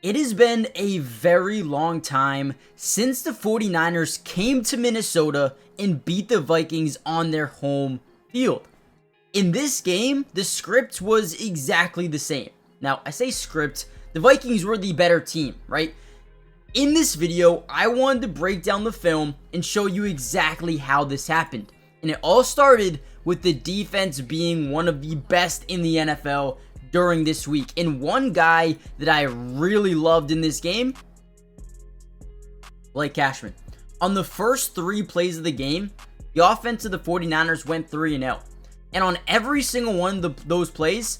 It has been a very long time since the 49ers came to Minnesota and beat the Vikings on their home field. In this game, the script was exactly the same. Now, I say script, the Vikings were the better team, right? In this video, I wanted to break down the film and show you exactly how this happened. And it all started with the defense being one of the best in the NFL during this week. And one guy that I really loved in this game, Cashman. On the first 3 plays of the game, the offense of the 49ers went 3-0. And on every single one of those plays,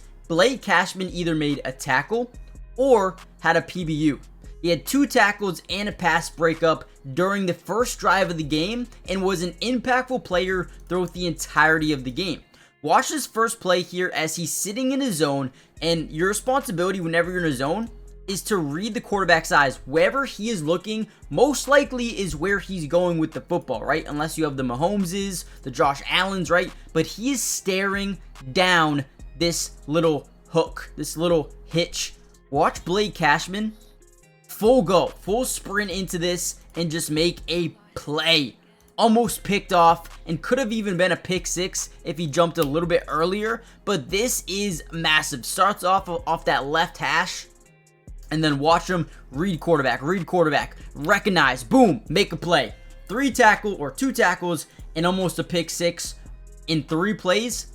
Cashman either made a tackle or had a PBU. He had 2 tackles and a pass breakup during the first drive of the game and was an impactful player throughout the entirety of the game. Watch this first play here as he's sitting in his zone, and your responsibility whenever you're in a zone is to read the quarterback's eyes. Wherever he is looking, most likely is where he's going with the football, right? Unless you have the Mahomeses, the Josh Allens, right? But he is staring down this little hook, this little hitch. Watch Cashman full go, full sprint into this and just make a play. Almost picked off and could have even been a pick 6 if he jumped a little bit earlier, but this is massive. Starts off that left hash, and then watch him read quarterback, recognize, boom, make a play. 2 tackles and almost a pick 6 in 3 plays.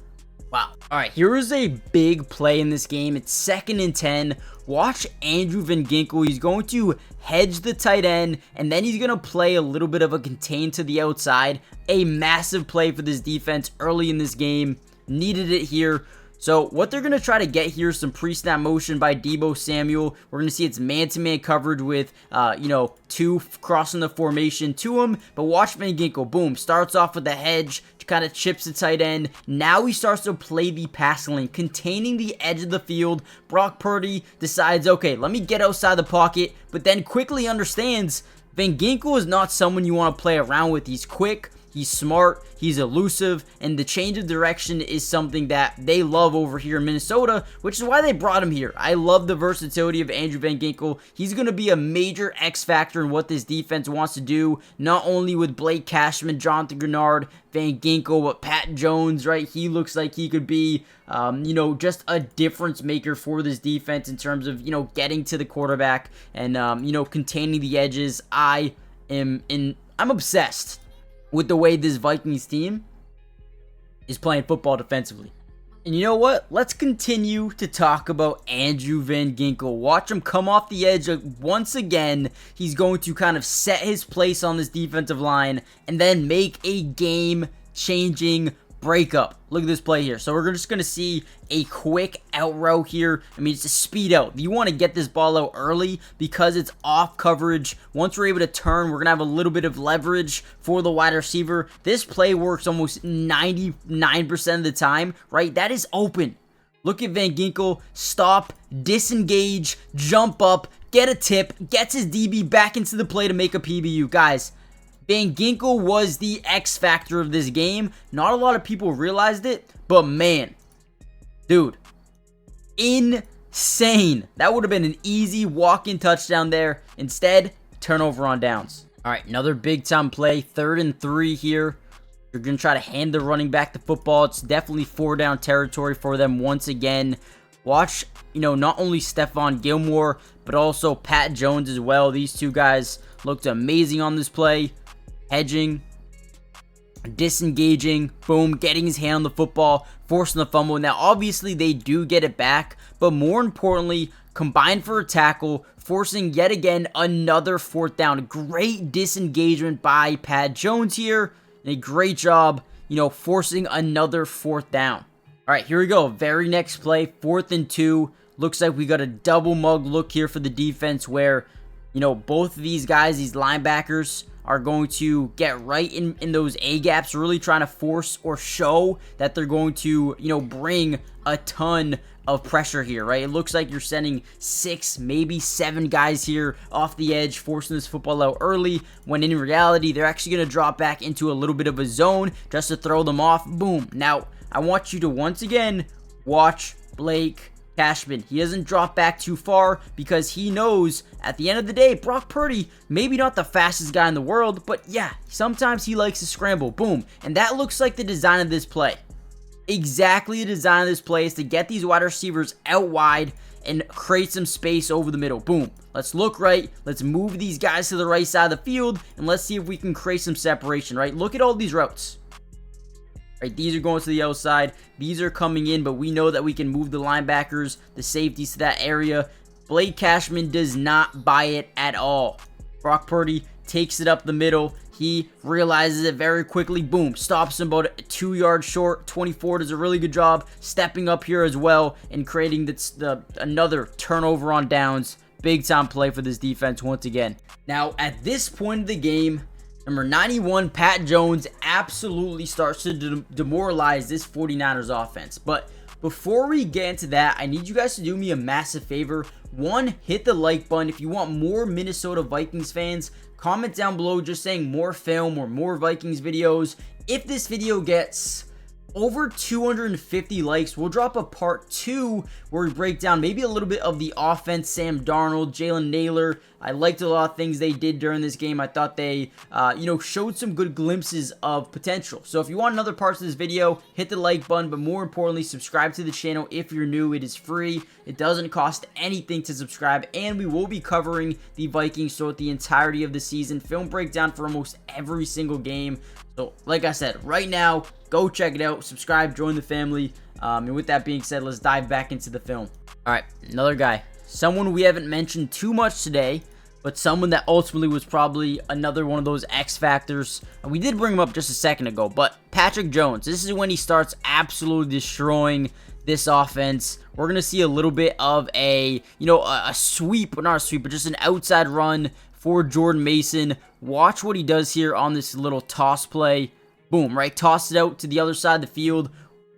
Wow. All right, here is a big play in this game. It's 2nd and 10. Watch Andrew Van Ginkel. He's going to hedge the tight end, and then he's going to play a little bit of a contain to the outside. A massive play for this defense early in this game. Needed it here. So what they're going to try to get here is some pre-snap motion by Deebo Samuel. We're going to see it's man-to-man coverage with, 2 crossing the formation to him. But watch Van Ginkel. Boom. Starts off with the hedge. Kind of chips the tight end. Now he starts to play the passing lane, containing the edge of the field. Brock Purdy decides, okay, let me get outside the pocket, but then quickly understands Van Ginkel is not someone you want to play around with. He's quick, he's smart, he's elusive, and the change of direction is something that they love over here in Minnesota, which is why they brought him here. I love the versatility of Andrew Van Ginkel. He's going to be a major X factor in what this defense wants to do, not only with Cashman, Jonathan Grenard, Van Ginkel, but Pat Jones, right? He looks like he could be, just a difference maker for this defense in terms of, getting to the quarterback and, containing the edges. I'm obsessed with the way this Vikings team is playing football defensively. And you know what? Let's continue to talk about Andrew Van Ginkel. Watch him come off the edge once again. He's going to kind of set his place on this defensive line and then make a game-changing breakup. Look at this play here. So we're just going to see a quick out route here. I mean, it's a speed out. You want to get this ball out early because it's off coverage. Once we're able to turn, we're going to have a little bit of leverage for the wide receiver. This play works almost 99% of the time, right? That is open. Look at Van Ginkel. Stop, disengage, jump up, get a tip, gets his DB back into the play to make a PBU. Guys, Van Ginkel was the X factor of this game. Not a lot of people realized it, but man, dude, insane. That would have been an easy walk-in touchdown there. Instead, turnover on downs. All right, another big-time play. 3rd and 3 here. You're going to try to hand the running back the football. It's definitely 4-down territory for them once again. Watch, not only Stephon Gilmore, but also Pat Jones as well. These 2 guys looked amazing on this play. Hedging, disengaging, boom, getting his hand on the football, forcing the fumble. Now, obviously, they do get it back, but more importantly, combined for a tackle, forcing yet again another 4th down. Great disengagement by Pat Jones here, and a great job, forcing another 4th down. All right, here we go. Very next play, 4th and 2. Looks like we got a double mug look here for the defense where, both of these guys, these linebackers, are going to get right in those A-gaps, really trying to force or show that they're going to, bring a ton of pressure here, right? It looks like you're sending 6, maybe 7 guys here off the edge, forcing this football out early, when in reality, they're actually going to drop back into a little bit of a zone just to throw them off. Boom. Now, I want you to once again watch Cashman, he doesn't drop back too far because he knows at the end of the day, Brock Purdy, maybe not the fastest guy in the world, but yeah, sometimes he likes to scramble. Boom. And that looks like the design of this play. Exactly the design of this play is to get these wide receivers out wide and create some space over the middle. Boom. Let's look right. Let's move these guys to the right side of the field, and let's see if we can create some separation, right? Look at all these routes. Right, these are going to the outside. These are coming in, but we know that we can move the linebackers, the safeties to that area. Blake Cashman does not buy it at all. Brock Purdy takes it up the middle. He realizes it very quickly. Boom. Stops him about 2 yards short. 24 does a really good job stepping up here as well and creating another turnover on downs. Big time play for this defense once again. Now, at this point of the game, number 91, Pat Jones, absolutely starts to demoralize this 49ers offense. But before we get into that, I need you guys to do me a massive favor. One, hit the like button. If you want more Minnesota Vikings fans, comment down below just saying more film or more Vikings videos. If this video gets over 250 likes, we'll drop a part 2 where we break down maybe a little bit of the offense. Sam Darnold, Jalen Naylor. I liked a lot of things they did during this game. I thought they, showed some good glimpses of potential. So if you want another parts of this video, hit the like button, but more importantly, subscribe to the channel if you're new. It is free. It doesn't cost anything to subscribe, and we will be covering the Vikings throughout the entirety of the season. Film breakdown for almost every single game. So, like I said, right now, go check it out, subscribe, join the family, and with that being said, let's dive back into the film. Alright, another guy. Someone we haven't mentioned too much today, but someone that ultimately was probably another one of those X factors. And we did bring him up just a second ago, but Patrick Jones. This is when he starts absolutely destroying this offense. We're going to see a little bit of a sweep, not a sweep, but just an outside run for Jordan Mason. Watch what he does here on this little toss play. Boom, right? Toss it out to the other side of the field.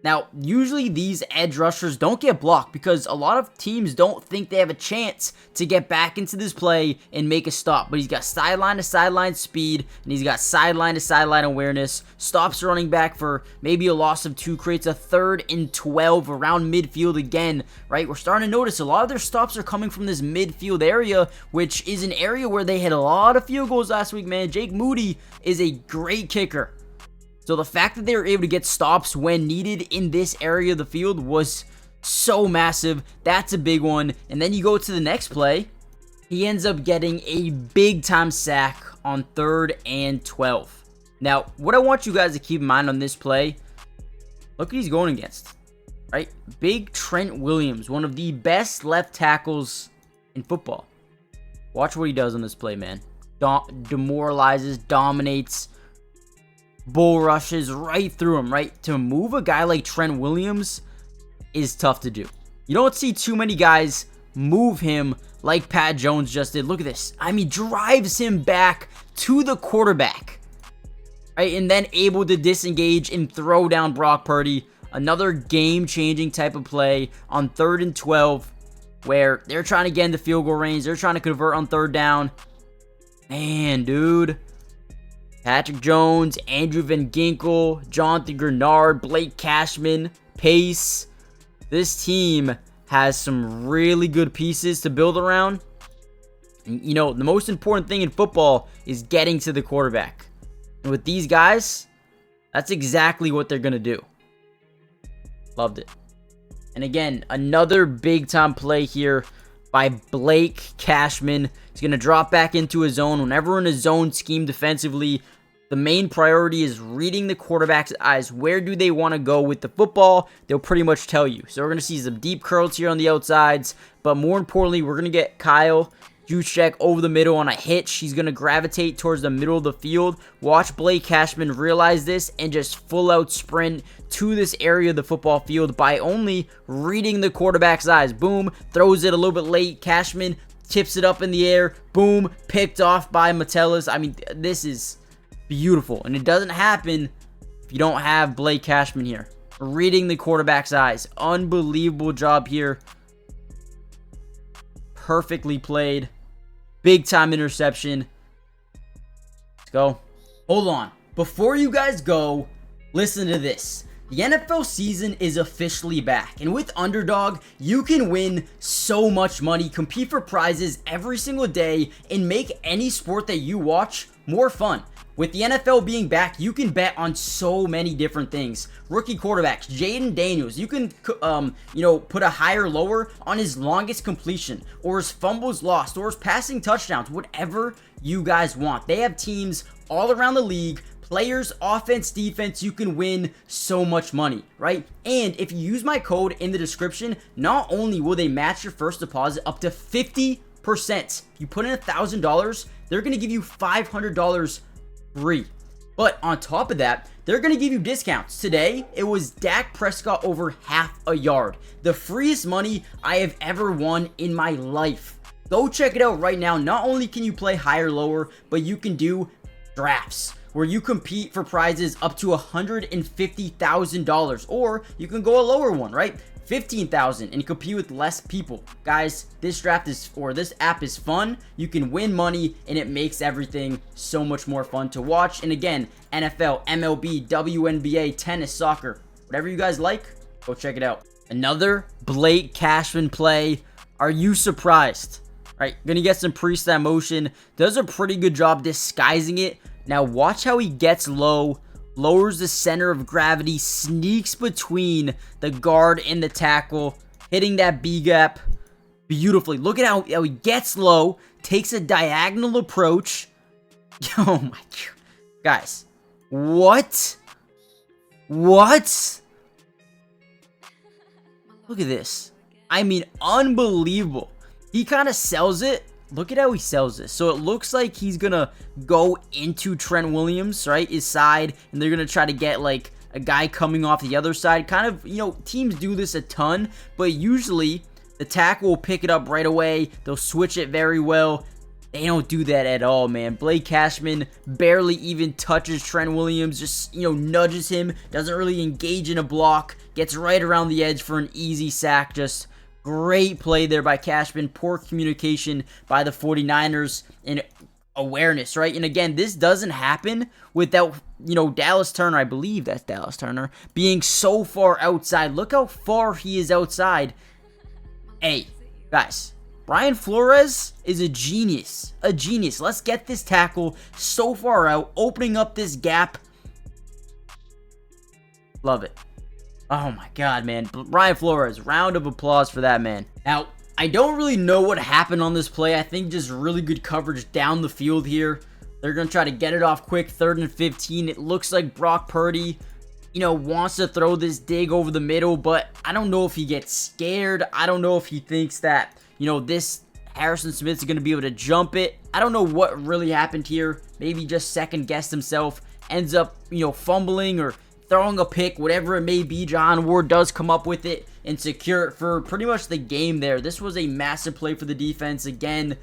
Now, usually these edge rushers don't get blocked because a lot of teams don't think they have a chance to get back into this play and make a stop. But he's got sideline to sideline speed, and he's got sideline to sideline awareness. Stops the running back for maybe a loss of 2, creates a 3rd and 12 around midfield again, right? We're starting to notice a lot of their stops are coming from this midfield area, which is an area where they hit a lot of field goals last week, man. Jake Moody is a great kicker. So the fact that they were able to get stops when needed in this area of the field was so massive. That's a big one. And then you go to the next play. He ends up getting a big time sack on 3rd and 12. Now, what I want you guys to keep in mind on this play, look who he's going against, right? Big Trent Williams, one of the best left tackles in football. Watch what he does on this play, man. Demoralizes, dominates, bull rushes right through him, right? To move a guy like Trent Williams is tough to do. You don't see too many guys move him like Pat Jones just did. Look at this. I mean, drives him back to the quarterback, right? And then able to disengage and throw down Brock Purdy. Another game-changing type of play on 3rd and 12 where they're trying to get into field goal range. They're trying to convert on 3rd down. Man, dude. Patrick Jones, Andrew Van Ginkel, Jonathan Grenard, Blake Cashman, Pace. This team has some really good pieces to build around. And, the most important thing in football is getting to the quarterback. And with these guys, that's exactly what they're going to do. Loved it. And again, another big time play here by Blake Cashman. He's going to drop back into his zone. Whenever in a zone scheme defensively, the main priority is reading the quarterback's eyes. Where do they want to go with the football? They'll pretty much tell you. So we're going to see some deep curls here on the outsides. But more importantly, we're going to get Kyle Juszczyk over the middle on a hitch. He's going to gravitate towards the middle of the field. Watch Blake Cashman realize this and just full out sprint to this area of the football field by only reading the quarterback's eyes. Boom, throws it a little bit late. Cashman tips it up in the air. Boom, picked off by Metellus. I mean, this is beautiful. And it doesn't happen if you don't have Blake Cashman here. Reading the quarterback's eyes. Unbelievable job here. Perfectly played. Big time interception. Let's go. Hold on. Before you guys go, listen to this. The NFL season is officially back, and with Underdog, you can win so much money, compete for prizes every single day, and make any sport that you watch more fun. With the NFL being back, you can bet on so many different things. Rookie quarterbacks, Jaden Daniels, you can, put a higher lower on his longest completion, or his fumbles lost, or his passing touchdowns, whatever you guys want. They have teams all around the league, players, offense, defense. You can win so much money, right? And if you use my code in the description, not only will they match your first deposit up to 50%. If you put in $1,000, they're going to give you $500 free. But on top of that, they're going to give you discounts. Today, it was Dak Prescott over half a yard. The freest money I have ever won in my life. Go check it out right now. Not only can you play higher, lower, but you can do drafts where you compete for prizes up to $150,000, or you can go a lower one, right? $15,000 and compete with less people. Guys, this app is fun. You can win money, and it makes everything so much more fun to watch. And again, NFL, MLB, WNBA, tennis, soccer, whatever you guys like, go check it out. Another Blake Cashman play. Are you surprised? Right, gonna get some pre-snap motion. Does a pretty good job disguising it. Now watch how he gets low, lowers the center of gravity, sneaks between the guard and the tackle, hitting that B gap beautifully. Look at how he gets low, takes a diagonal approach. Oh my god. Guys, what? What? Look at this. I mean, unbelievable. He kind of sells it. Look at how he sells this. So it looks like he's going to go into Trent Williams, right, his side, and they're going to try to get, like, a guy coming off the other side. Kind of, teams do this a ton, but usually the tackle will pick it up right away. They'll switch it very well. They don't do that at all, man. Blake Cashman barely even touches Trent Williams, just, nudges him, doesn't really engage in a block, gets right around the edge for an easy sack. Just great play there by Cashman. Poor communication by the 49ers and awareness, right? And again, this doesn't happen without, Dallas Turner, I believe that's Dallas Turner, being so far outside. Look how far he is outside. Hey, guys, Brian Flores is a genius. A genius. Let's get this tackle so far out, opening up this gap. Love it. Oh my god, man. Brian Flores, round of applause for that man. Now, I don't really know what happened on this play. I think just really good coverage down the field here. They're going to try to get it off quick, 3rd and 15. It looks like Brock Purdy, wants to throw this dig over the middle, but I don't know if he gets scared. I don't know if he thinks that, this Harrison Smith's going to be able to jump it. I don't know what really happened here. Maybe just second guessed himself. Ends up, fumbling or throwing a pick, whatever it may be. John Ward does come up with it and secure it for pretty much the game there. This was a massive play for the defense. Again,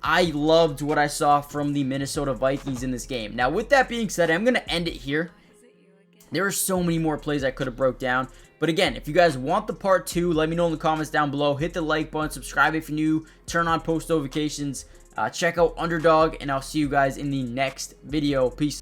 I loved what I saw from the Minnesota Vikings in this game. Now, with that being said, I'm going to end it here. There are so many more plays I could have broke down. But again, if you guys want the part 2, let me know in the comments down below. Hit the like button, subscribe if you're new, turn on post notifications, check out Underdog, and I'll see you guys in the next video. Peace.